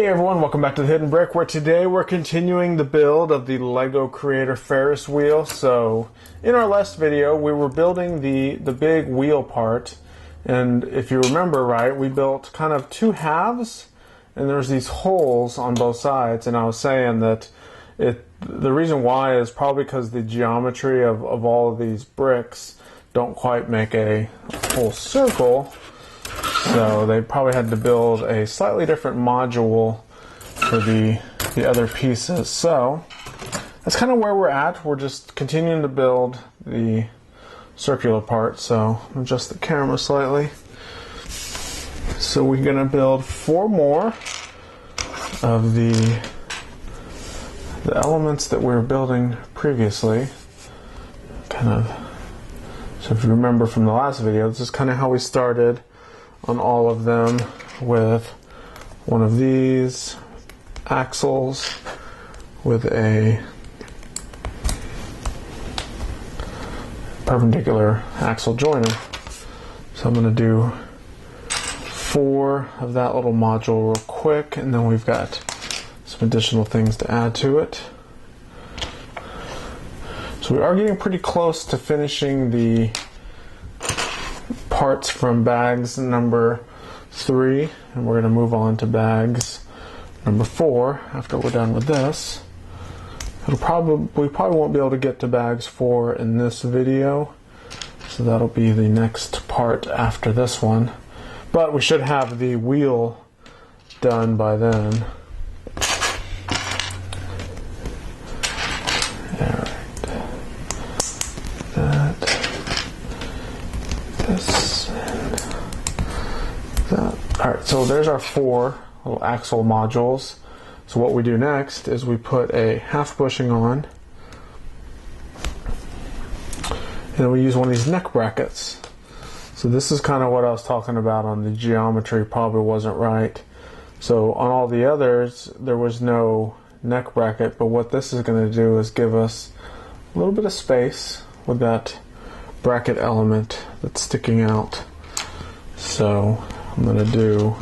everyone, welcome back to the Hidden Brick, where today we're continuing the build of the Lego Creator Ferris wheel. So in our last video we were building the big wheel part, and if you remember right, we built kind of two halves and there's these holes on both sides, and I was saying that the reason why is probably because the geometry of all of these bricks don't quite make a full circle. So they probably had to build a slightly different module for the other pieces. So that's kind of where we're at. We're just continuing to build the circular part. So adjust the camera slightly. So we're going to build 4 more of the elements that we were building previously. So if you remember from the last video, this is kind of how we started on all of them, with one of these axles with a perpendicular axle joiner. So I'm going to do 4 of that little module real quick, and then we've got some additional things to add to it. So we are getting pretty close to finishing the parts from bags number 3, and we're going to move on to bags number 4 after we're done with this. We probably won't be able to get to bags 4 in this video, so that'll be the next part after this one, but we should have the wheel done by then. Alright, so there's our 4 little axle modules. So what we do next is we put a half bushing on, and then we use one of these neck brackets. So this is kind of what I was talking about on the geometry, probably wasn't right. So on all the others there was no neck bracket, but what this is going to do is give us a little bit of space with that bracket element that's sticking out. So I'm going to do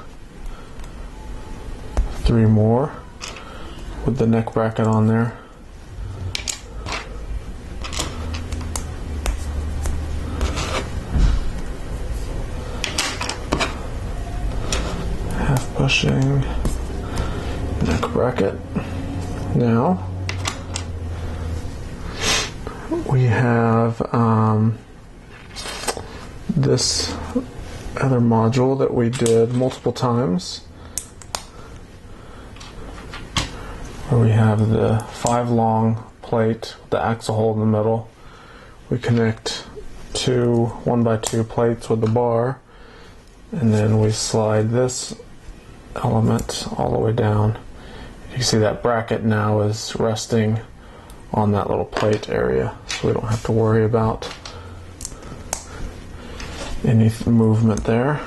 3 more with the neck bracket on there. Half pushing, neck bracket. Now we have this other module that we did multiple times, where we have the 5 long plate with the axle hole in the middle. We connect 2 1x2 plates with the bar, and then we slide this element all the way down. You can see that bracket now is resting on that little plate area, so we don't have to worry about any movement there.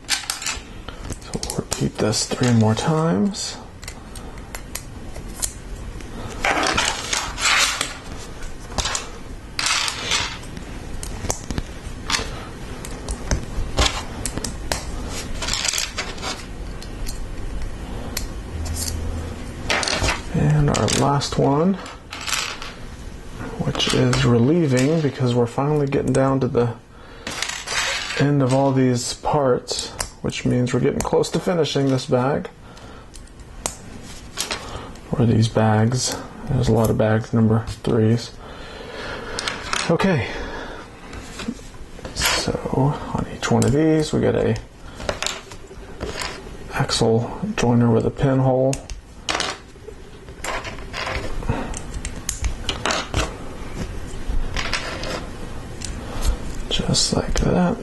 So we'll repeat this 3 more times. And our last one, which is relieving because we're finally getting down to the end of all these parts, which means we're getting close to finishing this bag, or these bags. There's a lot of bags number 3s. Okay, so on each one of these we get a axle joiner with a pinhole. Just like that.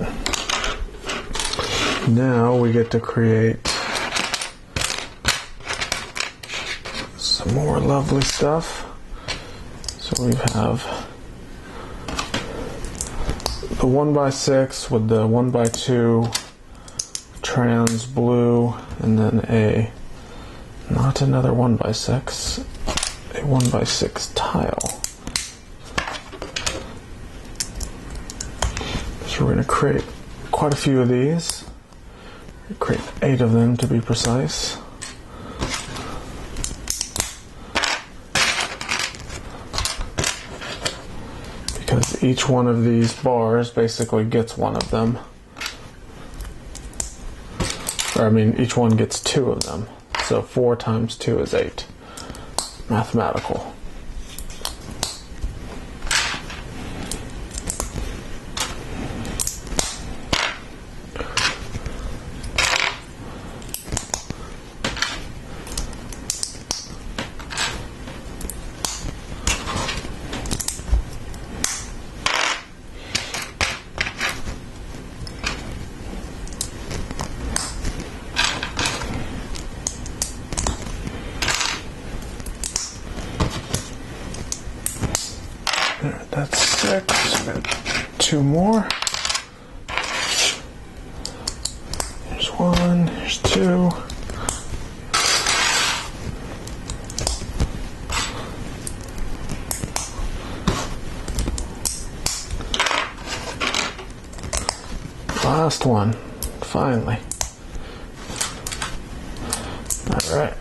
Now we get to create some more lovely stuff. So we have the 1x6 with the 1x2 trans blue, and then not another 1x6, a 1x6 tile. So we're going to create quite a few of these. Create 8 of them to be precise. Each one of these bars basically gets one of them. Or I mean, each one gets 2 of them. So 4 times 2 is 8. Mathematical. That's 6. Got 2 more. Here's 1. Here's 2. Last one. Finally. All right.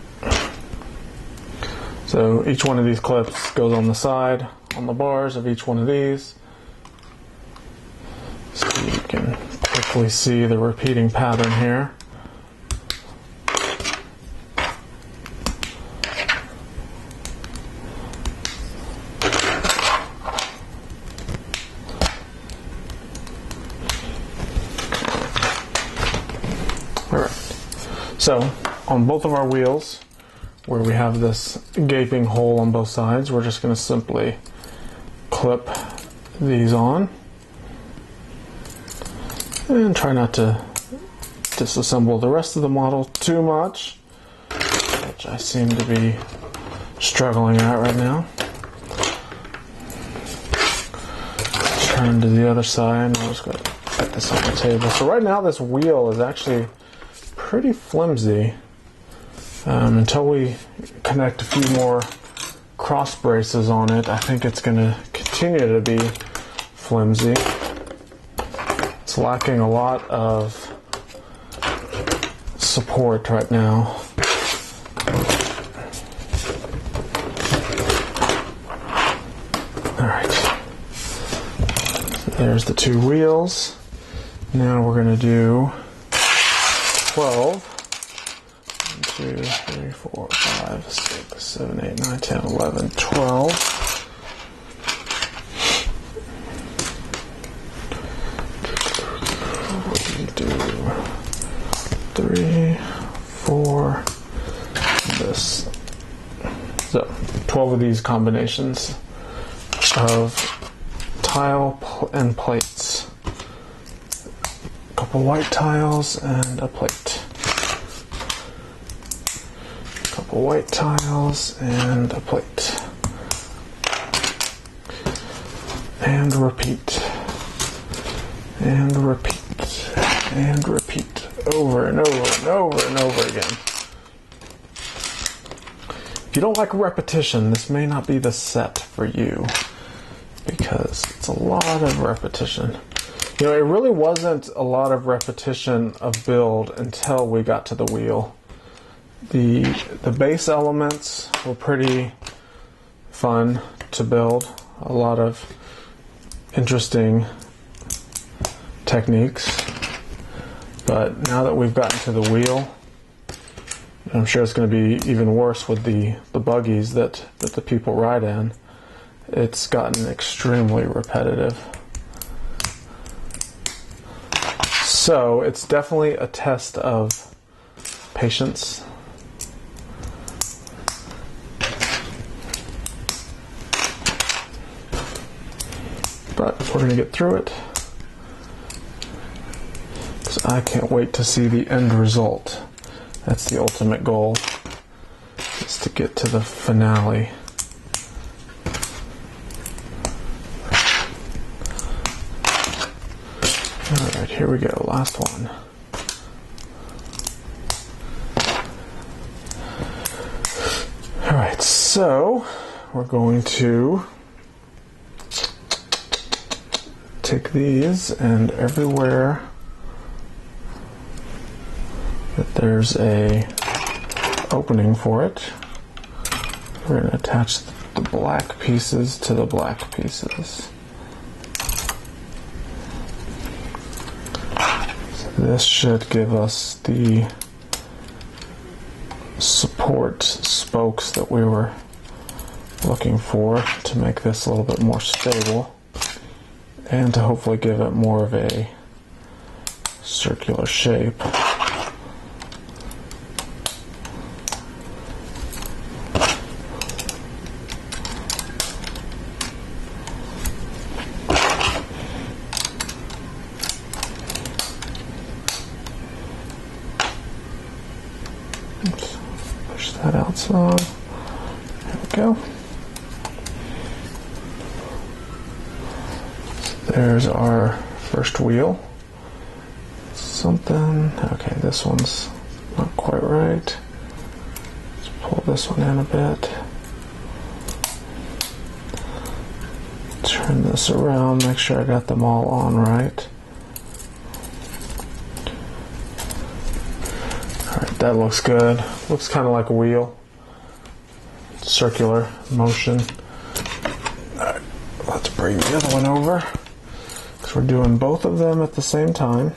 So each one of these clips goes on the side, on the bars of each one of these. So you can quickly see the repeating pattern here. Alright, so on both of our wheels, where we have this gaping hole on both sides, we're just going to simply clip these on and try not to disassemble the rest of the model too much, which I seem to be struggling at right now. Turn to the other side, and I'm just going to put this on the table. So right now this wheel is actually pretty flimsy. Until we connect a few more cross braces on it, I think it's going to continue to be flimsy. It's lacking a lot of support right now. Alright, so there's the 2 wheels. Now we're going to do 12. 2, 3, 4, 5, 6, 7, 8, 9, 10, 11, 12. We do 3, 4, this. So 12 of these combinations of tile and plates. A couple white tiles and a plate. White tiles and a plate. And repeat. And repeat. And repeat. Over and over and over and over again. If you don't like repetition, this may not be the set for you, because it's a lot of repetition. You know, it really wasn't a lot of repetition of build until we got to the wheel. The base elements were pretty fun to build. A lot of interesting techniques. But now that we've gotten to the wheel, I'm sure it's going to be even worse with the buggies that the people ride in. It's gotten extremely repetitive. So it's definitely a test of patience. But we're going to get through it, because I can't wait to see the end result. That's the ultimate goal, is to get to the finale. Alright, here we go, last one. Alright, so we're going to take these, and everywhere that there's a opening for it, we're going to attach the black pieces to the black pieces. this should give us the support spokes that we were looking for to make this a little bit more stable and to hopefully give it more of a circular shape. Oops, push that out some. There we go. So there's our first wheel. Something, okay, this one's not quite right. Let's pull this one in a bit. Turn this around, make sure I got them all on right. Alright, that looks good. Looks kind of like a wheel. Circular motion. Alright, let's bring the other one over, because we're doing both of them at the same time.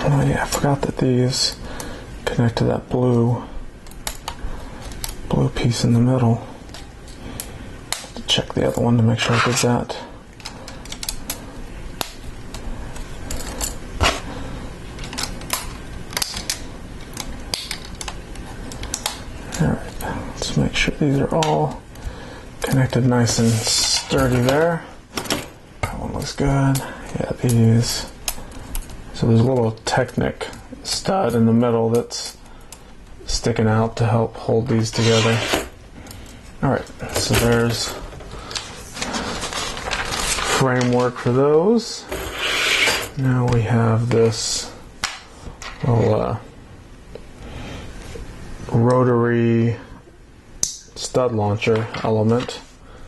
Oh yeah, I forgot that these connect to that blue piece in the middle. Check the other one to make sure I did that. Alright, let's make sure these are all connected nice and sturdy there. That one looks good. Yeah, these. So there's a little Technic stud in the middle that's sticking out to help hold these together. Alright, so there's framework for those. Now we have this little rotary stud launcher element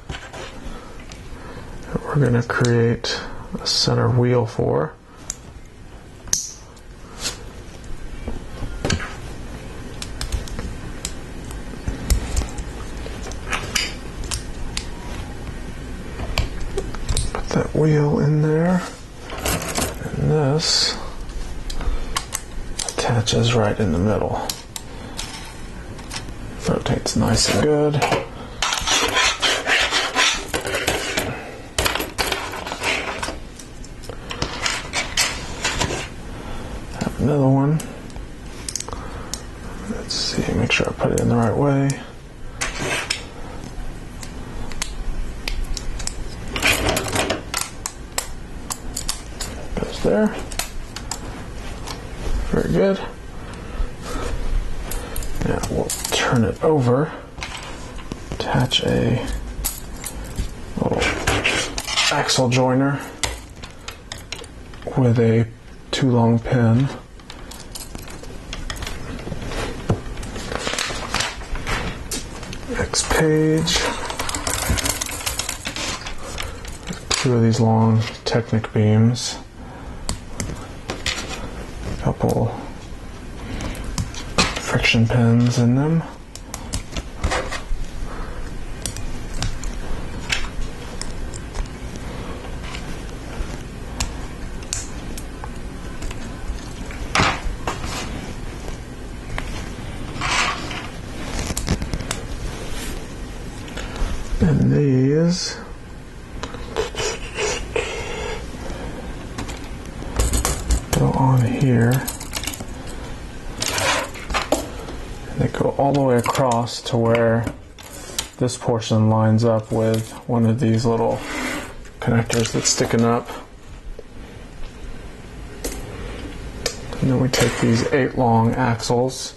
that we're going to create a center wheel for. That wheel in there, and this attaches right in the middle. Rotates nice and good. Have another one. Let's see, make sure I put it in the right way. There. Very good. Now we'll turn it over, attach a little axle joiner with a too long pin. Next page. Two of these long Technic beams. Couple friction pins in them. And these go on here. They go all the way across to where this portion lines up with one of these little connectors that's sticking up. And then we take these 8 long axles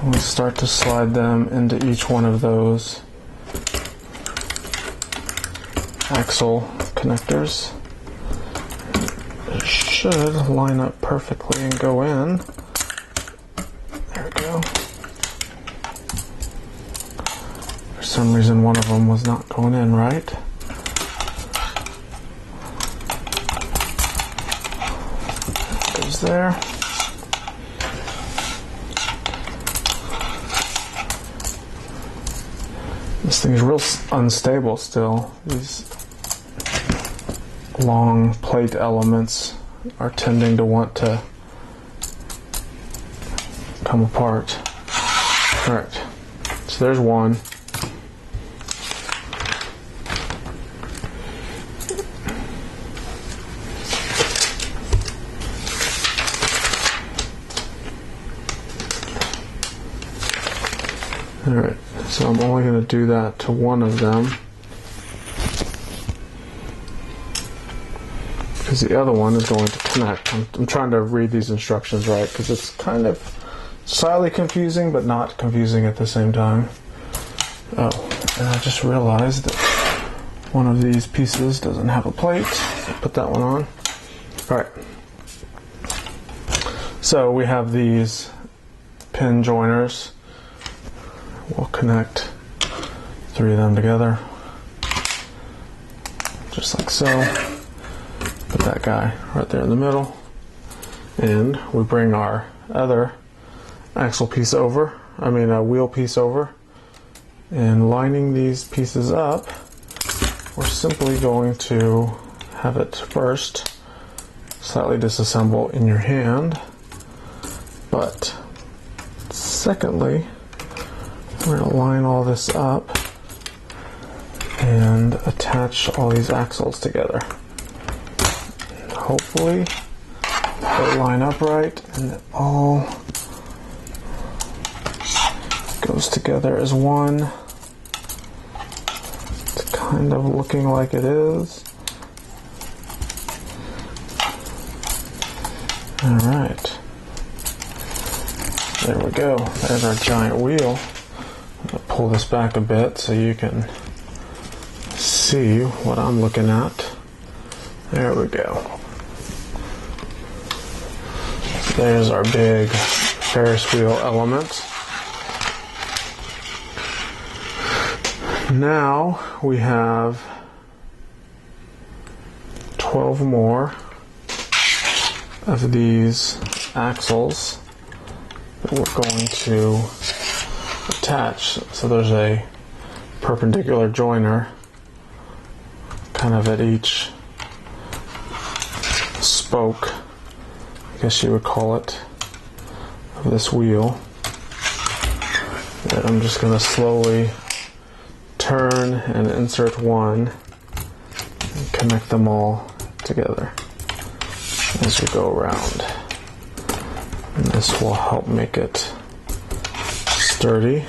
and we start to slide them into each one of those axle connectors. It should line up perfectly and go in. There we go. some reason one of them was not going in right. Goes there. This thing is real unstable still. These long plate elements are tending to want to come apart. Alright, so there's one. Alright, so I'm only going to do that to one of them, because the other one is going to connect. I'm trying to read these instructions right, because it's kind of slightly confusing, but not confusing at the same time. Oh, and I just realized that one of these pieces doesn't have a plate. Put that one on. Alright. So we have these pin joiners. We'll connect 3 of them together, just like so. Put that guy right there in the middle, and we bring our other axle piece over, a wheel piece over, and lining these pieces up, we're simply going to have it first slightly disassemble in your hand, but secondly, we're going to line all this up and attach all these axles together. Hopefully they line up right and it all goes together as one. It's kind of looking like it is. Alright. There we go. There's our giant wheel. I'll pull this back a bit so you can see what I'm looking at. There we go. There's our big Ferris wheel element. Now we have 12 more of these axles that we're going to attach. So there's a perpendicular joiner kind of at each spoke, I guess you would call it, of this wheel. And I'm just going to slowly turn and insert one and connect them all together as we go around. And this will help make it sturdy.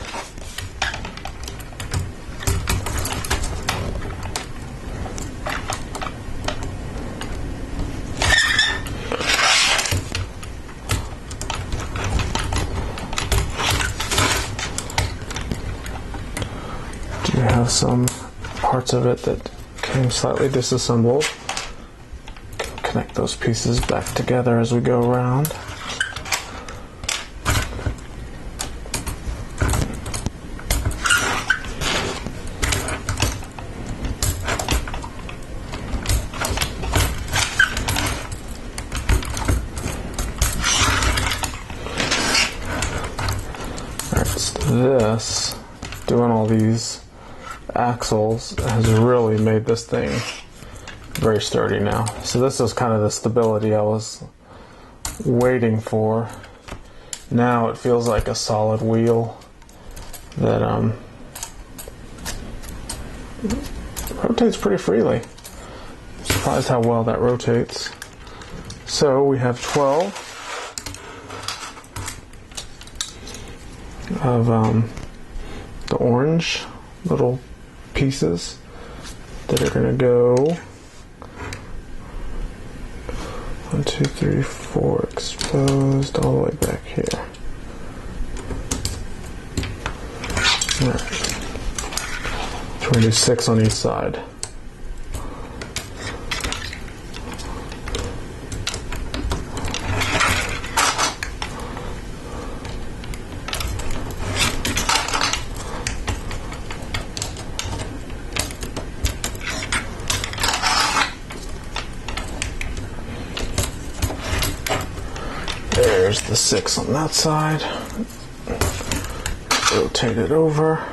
Do have some parts of it that came slightly disassembled. Connect those pieces back together as we go around. This, doing all these axles, has really made this thing very sturdy now. So this is kind of the stability I was waiting for. Now it feels like a solid wheel that rotates pretty freely. I'm surprised how well that rotates. So we have 12 of the orange little pieces that are going to go 1, 2, 3, 4 exposed all the way back here. Alright. So we're going to do 6 on each side. 6 on that side. Rotate it over.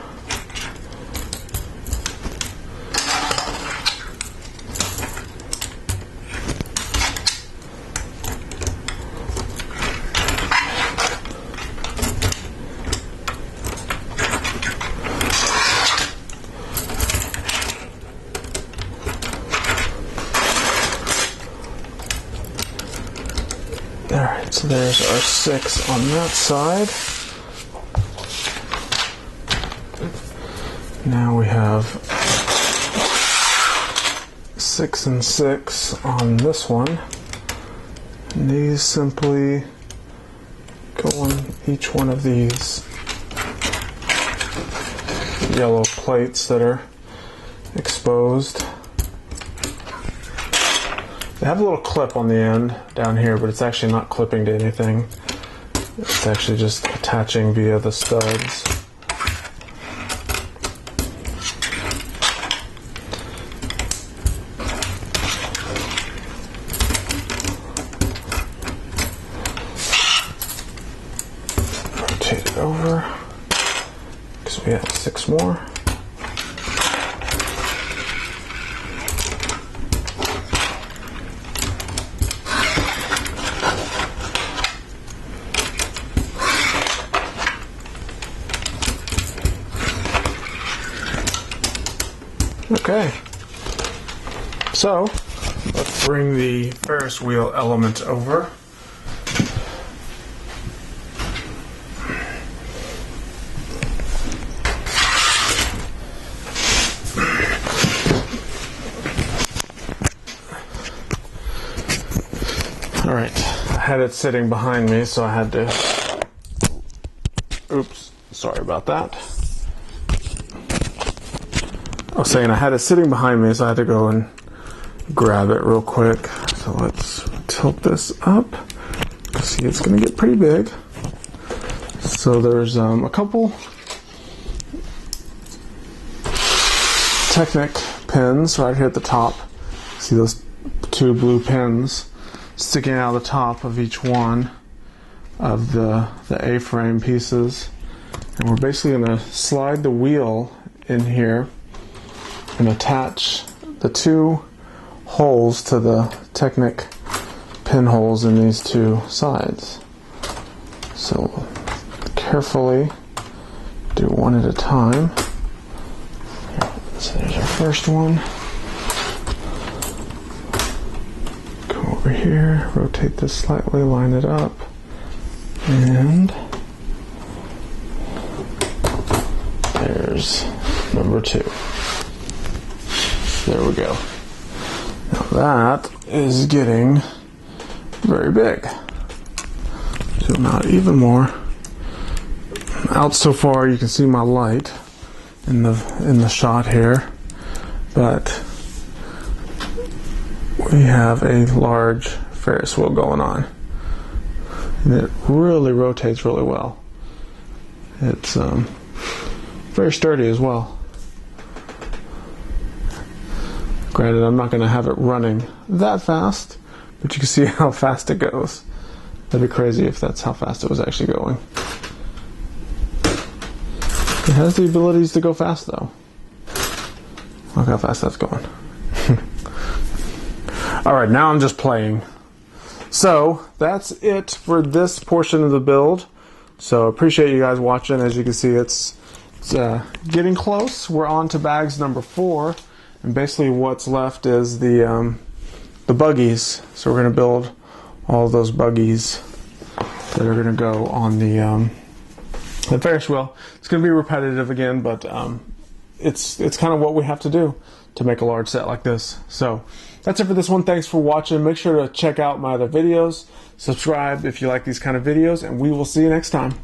Alright, so there's our 6 on that side. Now we have 6 and 6 on this one. And these simply go on each one of these yellow plates that are exposed. They have a little clip on the end down here, but it's actually not clipping to anything. It's actually just attaching via the studs. Rotate it over, because we have 6 more. Okay, so let's bring the Ferris wheel element over. All right, I had it sitting behind me, so I had to, oops, sorry about that. I was saying I had it sitting behind me, so I had to go and grab it real quick. So let's tilt this up. See, it's going to get pretty big. So there's a couple Technic pins right here at the top. See those 2 blue pins sticking out of the top of each one of the A-frame pieces. And we're basically going to slide the wheel in here and attach the 2 holes to the Technic pinholes in these 2 sides. So carefully do one at a time. So there's our first one. Go over here, rotate this slightly, line it up, and there's number 2. There we go. Now that is getting very big. Zoom out even more. Out so far you can see my light in the shot here, but we have a large Ferris wheel going on. And it really rotates really well. It's very sturdy as well. Granted, I'm not going to have it running that fast, but you can see how fast it goes. That'd be crazy if that's how fast it was actually going. It has the abilities to go fast, though. Look how fast that's going. Alright, now I'm just playing. So, that's it for this portion of the build. So, appreciate you guys watching. As you can see, it's getting close. We're on to bags number 4. And basically what's left is the buggies. So we're going to build all those buggies that are going to go on the Ferris wheel. It's going to be repetitive again, but it's kind of what we have to do to make a large set like this. So that's it for this one. Thanks for watching. Make sure to check out my other videos. Subscribe if you like these kind of videos, and we will see you next time.